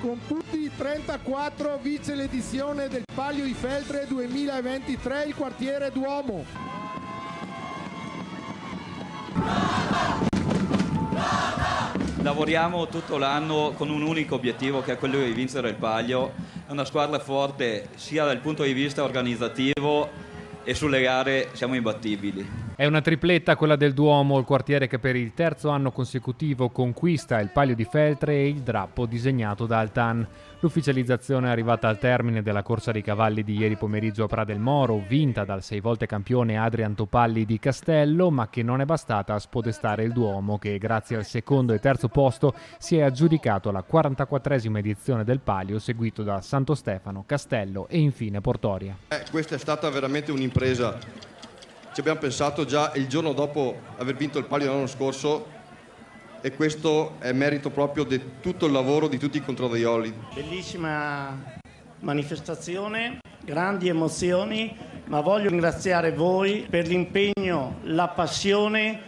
con punti 34 vince l'edizione del Palio di Feltre 2023 il quartiere Duomo. Lavoriamo tutto l'anno con un unico obiettivo, che è quello di vincere il Palio. È una squadra forte sia dal punto di vista organizzativo e sulle gare siamo imbattibili. È una tripletta quella del Duomo, il quartiere che per il terzo anno consecutivo conquista il Palio di Feltre e il drappo disegnato da Altan. L'ufficializzazione è arrivata al termine della corsa dei cavalli di ieri pomeriggio a Pra del Moro, vinta dal 6 volte campione Adrian Topalli di Castello, ma che non è bastata a spodestare il Duomo, che grazie al secondo e terzo posto si è aggiudicato la 44esima edizione del Palio, seguito da Santo Stefano, Castello e infine Portoria. Questa è stata veramente un'impresa. Ci abbiamo pensato già il giorno dopo aver vinto il Palio l'anno scorso e questo è merito proprio di tutto il lavoro di tutti i contradaioli. Bellissima manifestazione, grandi emozioni, ma voglio ringraziare voi per l'impegno, la passione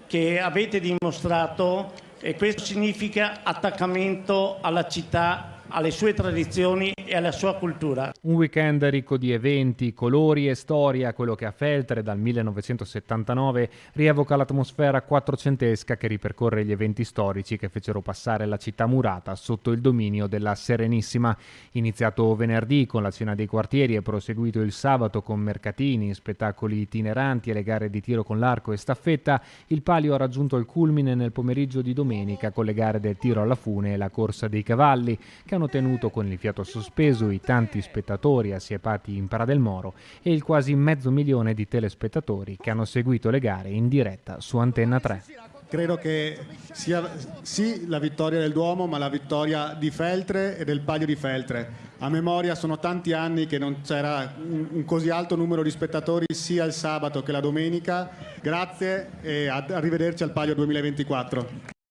che avete dimostrato, e questo significa attaccamento alla città, alle sue tradizioni e alla sua cultura. Un weekend ricco di eventi, colori e storia, quello che a Feltre dal 1979 rievoca l'atmosfera quattrocentesca che ripercorre gli eventi storici che fecero passare la città murata sotto il dominio della Serenissima. Iniziato venerdì con la cena dei quartieri e proseguito il sabato con mercatini, spettacoli itineranti e le gare di tiro con l'arco e staffetta, il Palio ha raggiunto il culmine nel pomeriggio di domenica con le gare del tiro alla fune e la corsa dei cavalli, che hanno tenuto con il fiato sospeso i tanti spettatori assiepati in Pra del Moro e il quasi 500.000 di telespettatori che hanno seguito le gare in diretta su Antenna 3. Credo che sia sì la vittoria del Duomo, ma la vittoria di Feltre e del Palio di Feltre. A memoria sono tanti anni che non c'era un così alto numero di spettatori sia il sabato che la domenica. Grazie e arrivederci al Palio 2024.